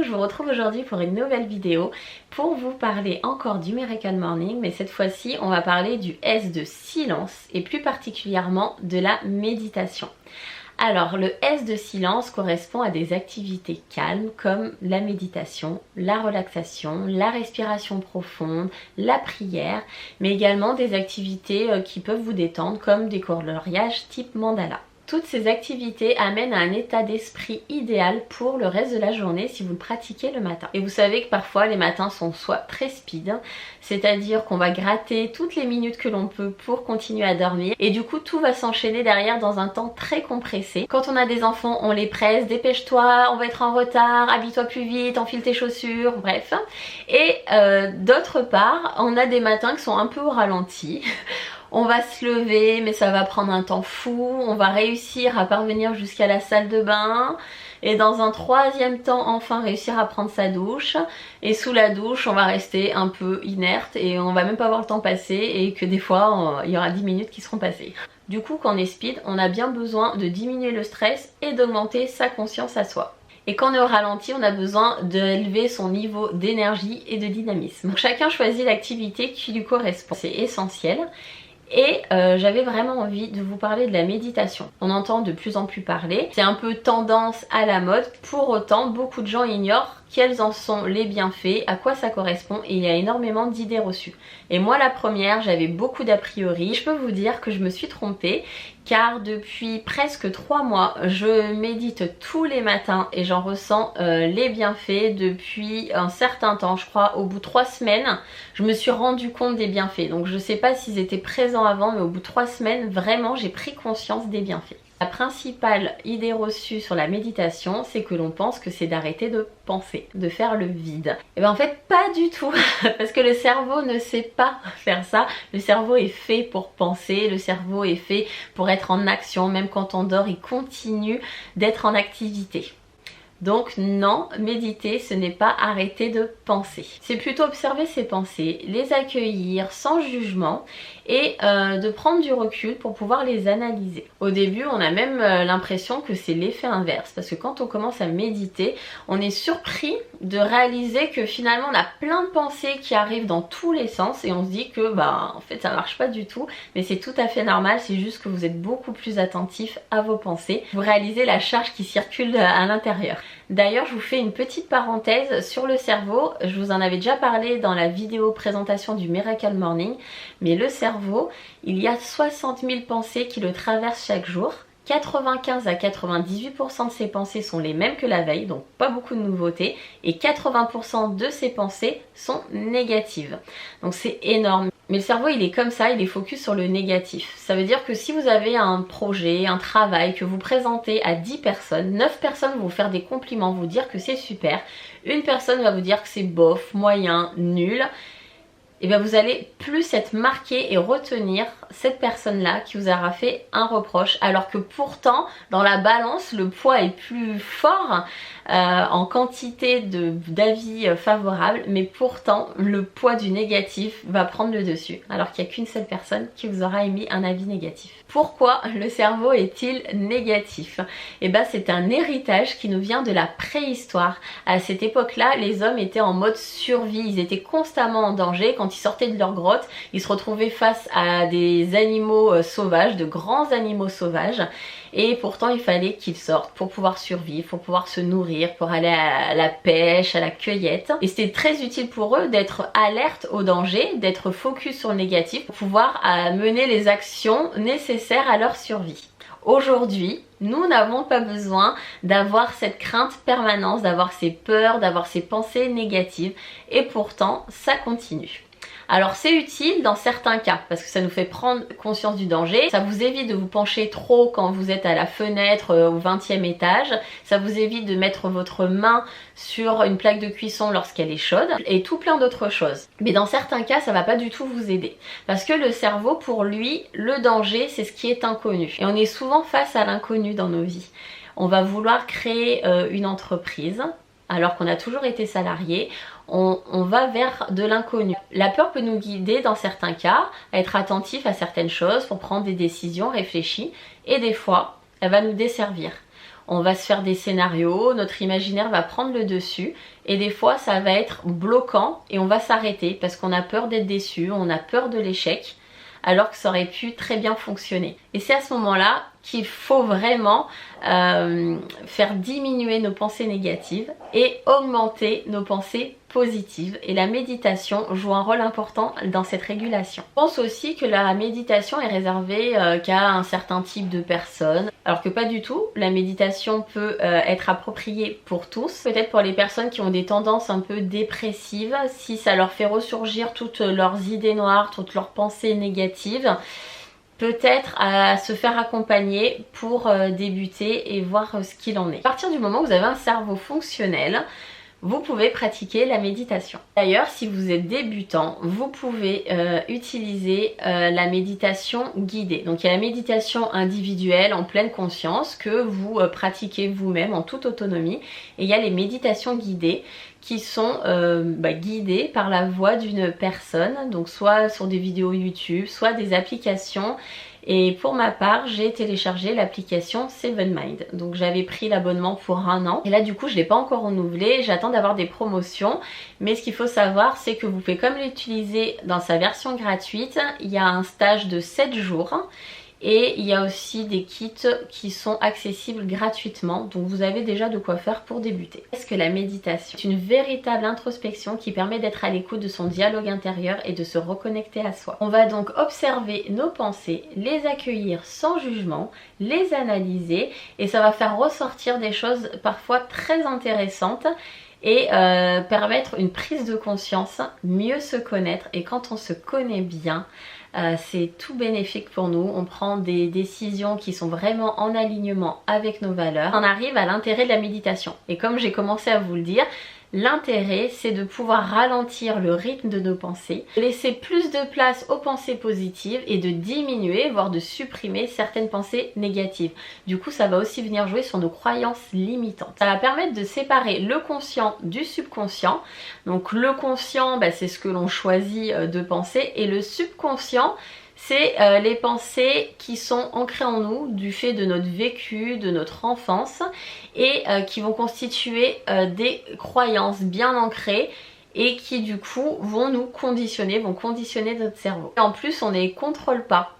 Coucou, je vous retrouve aujourd'hui pour une nouvelle vidéo pour vous parler encore du Miracle Morning, mais cette fois-ci on va parler du S de silence et plus particulièrement de la méditation. Alors le S de silence correspond à des activités calmes comme la méditation, la relaxation, la respiration profonde, la prière, mais également des activités qui peuvent vous détendre comme des coloriages type mandala. Toutes ces activités amènent à un état d'esprit idéal pour le reste de la journée si vous le pratiquez le matin. Et vous savez que parfois les matins sont soit très speed, c'est-à-dire qu'on va gratter toutes les minutes que l'on peut pour continuer à dormir et du coup tout va s'enchaîner derrière dans un temps très compressé. Quand on a des enfants, on les presse, dépêche-toi, on va être en retard, habille-toi plus vite, enfile tes chaussures, bref. Et d'autre part, on a des matins qui sont un peu au ralenti. On va se lever mais ça va prendre un temps fou, on va réussir à parvenir jusqu'à la salle de bain et dans un troisième temps enfin réussir à prendre sa douche et sous la douche on va rester un peu inerte et on va même pas voir le temps passer et que des fois il y aura 10 minutes qui seront passées. Du coup quand on est speed on a bien besoin de diminuer le stress et d'augmenter sa conscience à soi. Et quand on est au ralenti, on a besoin d'élever son niveau d'énergie et de dynamisme. Donc, chacun choisit l'activité qui lui correspond, c'est essentiel. Et j'avais vraiment envie de vous parler de la méditation. On entend de plus en plus parler, c'est un peu tendance à la mode, pour autant beaucoup de gens ignorent quels en sont les bienfaits, à quoi ça correspond et il y a énormément d'idées reçues. Et moi la première, j'avais beaucoup d'a priori. Je peux vous dire que je me suis trompée car depuis presque 3 mois, je médite tous les matins et j'en ressens les bienfaits depuis un certain temps. Je crois au bout de 3 semaines, je me suis rendu compte des bienfaits. Donc je sais pas s'ils étaient présents avant, mais au bout de 3 semaines, vraiment j'ai pris conscience des bienfaits. La principale idée reçue sur la méditation, c'est que l'on pense que c'est d'arrêter de penser, de faire le vide. Et bien en fait pas du tout, parce que le cerveau ne sait pas faire ça. Le cerveau est fait pour penser, le cerveau est fait pour être en action, même quand on dort, il continue d'être en activité. Donc non, méditer ce n'est pas arrêter de penser. C'est plutôt observer ses pensées, les accueillir sans jugement et de prendre du recul pour pouvoir les analyser. Au début on a même l'impression que c'est l'effet inverse parce que quand on commence à méditer, on est surpris de réaliser que finalement on a plein de pensées qui arrivent dans tous les sens et on se dit que en fait ça marche pas du tout, mais c'est tout à fait normal, c'est juste que vous êtes beaucoup plus attentif à vos pensées. Vous réalisez la charge qui circule à l'intérieur. D'ailleurs je vous fais une petite parenthèse sur le cerveau, je vous en avais déjà parlé dans la vidéo présentation du Miracle Morning, mais le cerveau, il y a 60 000 pensées qui le traversent chaque jour. 95 à 98% de ces pensées sont les mêmes que la veille, donc pas beaucoup de nouveautés, et 80% de ces pensées sont négatives. Donc c'est énorme. Mais le cerveau il est comme ça, il est focus sur le négatif. Ça veut dire que si vous avez un projet, un travail que vous présentez à 10 personnes, 9 personnes vont vous faire des compliments, vous dire que c'est super, une personne va vous dire que c'est bof, moyen, nul. Et bien vous allez plus être marqué et retenir cette personne-là qui vous aura fait un reproche, alors que pourtant dans la balance le poids est plus fort en quantité d'avis favorables, mais pourtant le poids du négatif va prendre le dessus, alors qu'il n'y a qu'une seule personne qui vous aura émis un avis négatif. Pourquoi le cerveau est-il négatif? Et bien c'est un héritage qui nous vient de la préhistoire. À cette époque-là, les hommes étaient en mode survie, ils étaient constamment en danger. Quand ils sortaient de leur grotte, ils se retrouvaient face à des animaux sauvages, de grands animaux sauvages, et pourtant il fallait qu'ils sortent pour pouvoir survivre, pour pouvoir se nourrir, pour aller à la pêche, à la cueillette. Et c'était très utile pour eux d'être alerte au danger, d'être focus sur le négatif pour pouvoir mener les actions nécessaires à leur survie. Aujourd'hui, nous n'avons pas besoin d'avoir cette crainte permanente, d'avoir ces peurs, d'avoir ces pensées négatives, et pourtant ça continue. Alors c'est utile dans certains cas parce que ça nous fait prendre conscience du danger, ça vous évite de vous pencher trop quand vous êtes à la fenêtre au 20e étage, ça vous évite de mettre votre main sur une plaque de cuisson lorsqu'elle est chaude et tout plein d'autres choses. Mais dans certains cas ça va pas du tout vous aider parce que le cerveau pour lui le danger c'est ce qui est inconnu et on est souvent face à l'inconnu dans nos vies. On va vouloir créer une entreprise alors qu'on a toujours été salarié, on va vers de l'inconnu. La peur peut nous guider dans certains cas, à être attentif à certaines choses pour prendre des décisions réfléchies et des fois elle va nous desservir. on va se faire des scénarios, notre imaginaire va prendre le dessus et des fois ça va être bloquant et on va s'arrêter parce qu'on a peur d'être déçu, on a peur de l'échec alors que ça aurait pu très bien fonctionner. Et c'est à ce moment-là qu'il faut vraiment faire diminuer nos pensées négatives et augmenter nos pensées positives. Et la méditation joue un rôle important dans cette régulation. Je pense aussi que la méditation est réservée qu'à un certain type de personnes, alors que pas du tout. La méditation peut être appropriée pour tous. Peut-être pour les personnes qui ont des tendances un peu dépressives, si ça leur fait ressurgir toutes leurs idées noires, toutes leurs pensées négatives, peut-être à se faire accompagner pour débuter et voir ce qu'il en est. À partir du moment où vous avez un cerveau fonctionnel, vous pouvez pratiquer la méditation. D'ailleurs, si vous êtes débutant, vous pouvez utiliser la méditation guidée. Donc il y a la méditation individuelle en pleine conscience que vous pratiquez vous-même en toute autonomie. Et il y a les méditations guidées qui sont guidées par la voix d'une personne, donc soit sur des vidéos YouTube, soit des applications. Et pour ma part, j'ai téléchargé l'application Seven Mind. Donc j'avais pris l'abonnement pour 1 an. Et là du coup, je ne l'ai pas encore renouvelé. J'attends d'avoir des promotions. Mais ce qu'il faut savoir, c'est que vous pouvez comme l'utiliser dans sa version gratuite. Il y a un stage de 7 jours. Et il y a aussi des kits qui sont accessibles gratuitement, donc vous avez déjà de quoi faire pour débuter. Qu'est-ce que la méditation? C'est une véritable introspection qui permet d'être à l'écoute de son dialogue intérieur et de se reconnecter à soi. On va donc observer nos pensées, les accueillir sans jugement, les analyser et ça va faire ressortir des choses parfois très intéressantes et permettre une prise de conscience, mieux se connaître. Et quand on se connaît bien, c'est tout bénéfique pour nous. On prend des décisions qui sont vraiment en alignement avec nos valeurs. On arrive à l'intérêt de la méditation. Et comme j'ai commencé à vous le dire, l'intérêt, c'est de pouvoir ralentir le rythme de nos pensées, laisser plus de place aux pensées positives et de diminuer, voire de supprimer certaines pensées négatives. Du coup, ça va aussi venir jouer sur nos croyances limitantes. Ça va permettre de séparer le conscient du subconscient. Donc le conscient, c'est ce que l'on choisit de penser, et le subconscient, c'est les pensées qui sont ancrées en nous du fait de notre vécu, de notre enfance, et qui vont constituer des croyances bien ancrées et qui du coup vont nous conditionner, vont conditionner notre cerveau. Et en plus, on ne les contrôle pas.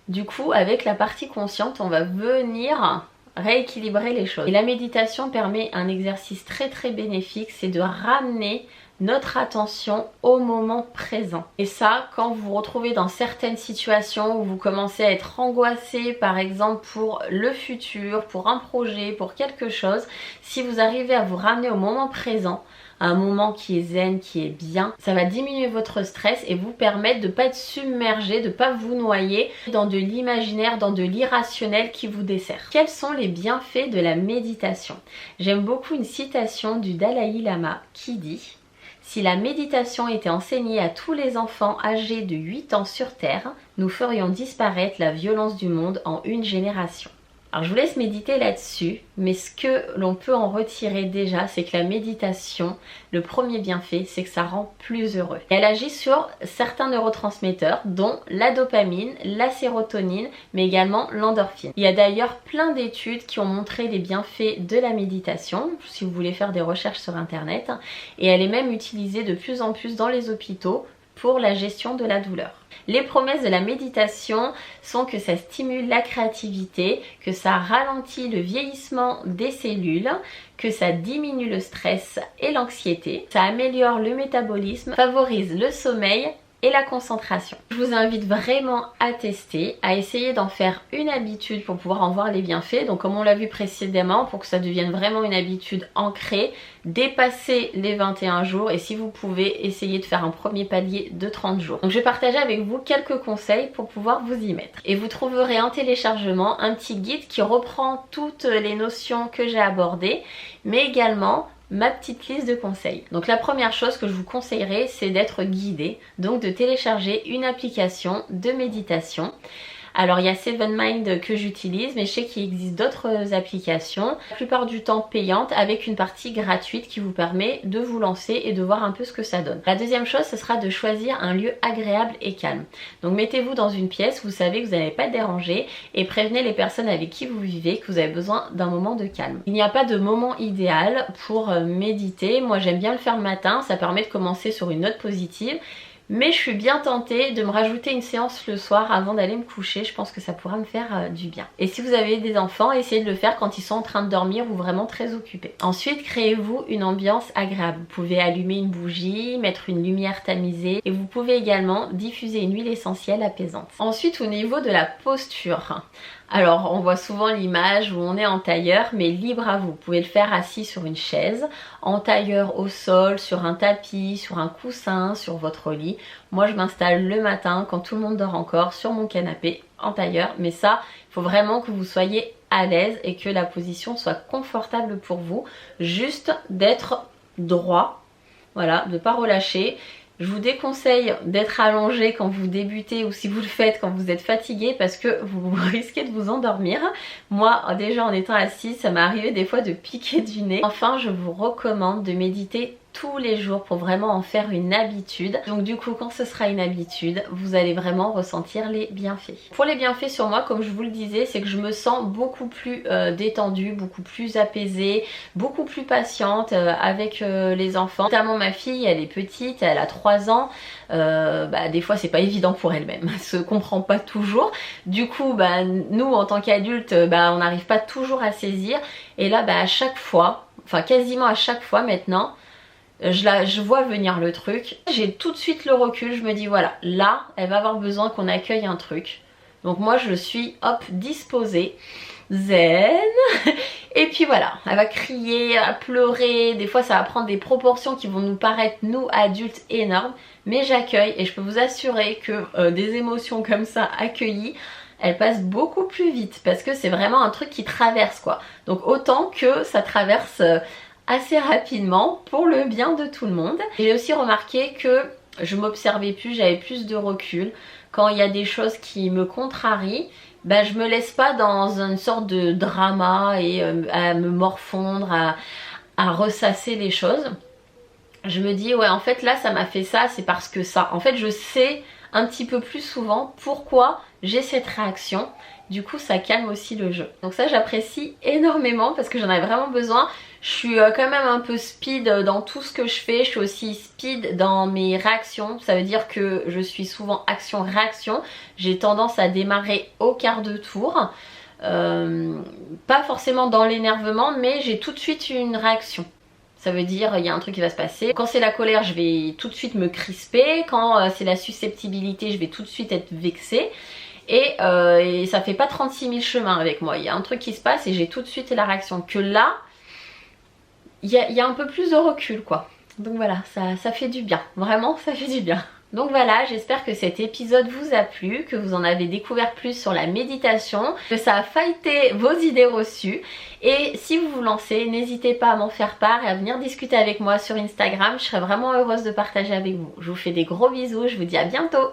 Du coup, avec la partie consciente, on va venir rééquilibrer les choses. Et la méditation permet un exercice très très bénéfique, c'est de ramener notre attention au moment présent. Et ça, quand vous vous retrouvez dans certaines situations où vous commencez à être angoissé, par exemple pour le futur, pour un projet, pour quelque chose, si vous arrivez à vous ramener au moment présent, un moment qui est zen, qui est bien, ça va diminuer votre stress et vous permettre de ne pas être submergé, de ne pas vous noyer dans de l'imaginaire, dans de l'irrationnel qui vous dessert. Quels sont les bienfaits de la méditation? J'aime beaucoup une citation du Dalai Lama qui dit: si la méditation était enseignée à tous les enfants âgés de 8 ans sur Terre, nous ferions disparaître la violence du monde en une génération. Alors je vous laisse méditer là-dessus, mais ce que l'on peut en retirer déjà, c'est que la méditation, le premier bienfait, c'est que ça rend plus heureux. Et elle agit sur certains neurotransmetteurs, dont la dopamine, la sérotonine, mais également l'endorphine. Il y a d'ailleurs plein d'études qui ont montré les bienfaits de la méditation, si vous voulez faire des recherches sur internet, et elle est même utilisée de plus en plus dans les hôpitaux pour la gestion de la douleur. Les promesses de la méditation sont que ça stimule la créativité, que ça ralentit le vieillissement des cellules, que ça diminue le stress et l'anxiété, ça améliore le métabolisme, favorise le sommeil et la concentration. Je vous invite vraiment à tester, à essayer d'en faire une habitude pour pouvoir en voir les bienfaits. Donc comme on l'a vu précédemment, pour que ça devienne vraiment une habitude ancrée, dépasser les 21 jours et si vous pouvez essayer de faire un premier palier de 30 jours. Donc je vais partager avec vous quelques conseils pour pouvoir vous y mettre. Et vous trouverez en téléchargement un petit guide qui reprend toutes les notions que j'ai abordées, mais également ma petite liste de conseils. Donc la première chose que je vous conseillerais, c'est d'être guidé, donc de télécharger une application de méditation. Alors il y a Seven Mind que j'utilise, mais je sais qu'il existe d'autres applications, la plupart du temps payantes, avec une partie gratuite qui vous permet de vous lancer et de voir un peu ce que ça donne. La deuxième chose, ce sera de choisir un lieu agréable et calme. Donc mettez-vous dans une pièce, vous savez que vous n'allez pas être dérangé, et prévenez les personnes avec qui vous vivez que vous avez besoin d'un moment de calme. Il n'y a pas de moment idéal pour méditer. Moi j'aime bien le faire le matin, ça permet de commencer sur une note positive. Mais je suis bien tentée de me rajouter une séance le soir avant d'aller me coucher. Je pense que ça pourra me faire du bien. Et si vous avez des enfants, essayez de le faire quand ils sont en train de dormir ou vraiment très occupés. Ensuite, créez-vous une ambiance agréable. Vous pouvez allumer une bougie, mettre une lumière tamisée et vous pouvez également diffuser une huile essentielle apaisante. Ensuite, au niveau de la posture. Alors on voit souvent l'image où on est en tailleur, mais libre à vous. Vous pouvez le faire assis sur une chaise, en tailleur au sol, sur un tapis, sur un coussin, sur votre lit. Moi je m'installe le matin quand tout le monde dort encore sur mon canapé en tailleur, mais ça il faut vraiment que vous soyez à l'aise et que la position soit confortable pour vous, juste d'être droit, voilà, de ne pas relâcher. Je vous déconseille d'être allongé quand vous débutez ou si vous le faites quand vous êtes fatigué parce que vous risquez de vous endormir. Moi déjà en étant assise ça m'est arrivé des fois de piquer du nez. Enfin je vous recommande de méditer tous les jours pour vraiment en faire une habitude. Donc du coup quand ce sera une habitude, vous allez vraiment ressentir les bienfaits. Pour les bienfaits sur moi, comme je vous le disais, c'est que je me sens beaucoup plus détendue, beaucoup plus apaisée, beaucoup plus patiente avec les enfants. Notamment ma fille, elle est petite, elle a 3 ans. Des fois c'est pas évident pour elle-même, elle se comprend pas toujours. Du coup nous en tant qu'adultes, on n'arrive pas toujours à saisir. Et là à chaque fois, enfin quasiment à chaque fois maintenant, je vois venir le truc, j'ai tout de suite le recul, je me dis voilà, là elle va avoir besoin qu'on accueille un truc. Donc moi je suis hop disposée, zen, et puis voilà, elle va crier, à pleurer, des fois ça va prendre des proportions qui vont nous paraître nous adultes énormes, mais j'accueille et je peux vous assurer que des émotions comme ça accueillies, elles passent beaucoup plus vite parce que c'est vraiment un truc qui traverse quoi. Donc autant que ça traverse assez rapidement pour le bien de tout le monde. J'ai aussi remarqué que je m'observais plus, j'avais plus de recul. Quand il y a des choses qui me contrarient, je me laisse pas dans une sorte de drama et à me morfondre, à ressasser les choses. Je me dis ouais en fait là ça m'a fait ça, c'est parce que ça. En fait je sais un petit peu plus souvent pourquoi j'ai cette réaction. Du coup ça calme aussi le jeu. Donc ça j'apprécie énormément parce que j'en avais vraiment besoin. Je suis quand même un peu speed dans tout ce que je fais. Je suis aussi speed dans mes réactions. Ça veut dire que je suis souvent action-réaction. J'ai tendance à démarrer au quart de tour. Pas forcément dans l'énervement, mais j'ai tout de suite une réaction. Ça veut dire il y a un truc qui va se passer. Quand c'est la colère, je vais tout de suite me crisper. Quand c'est la susceptibilité, je vais tout de suite être vexée. Et ça fait pas 36 000 chemins avec moi. Il y a un truc qui se passe et j'ai tout de suite la réaction. Que là, il y a un peu plus de recul quoi. Donc voilà, ça fait du bien. Vraiment, ça fait du bien. Donc voilà, j'espère que cet épisode vous a plu, que vous en avez découvert plus sur la méditation, que ça a fighté vos idées reçues. Et si vous vous lancez, n'hésitez pas à m'en faire part et à venir discuter avec moi sur Instagram. Je serais vraiment heureuse de partager avec vous. Je vous fais des gros bisous, je vous dis à bientôt.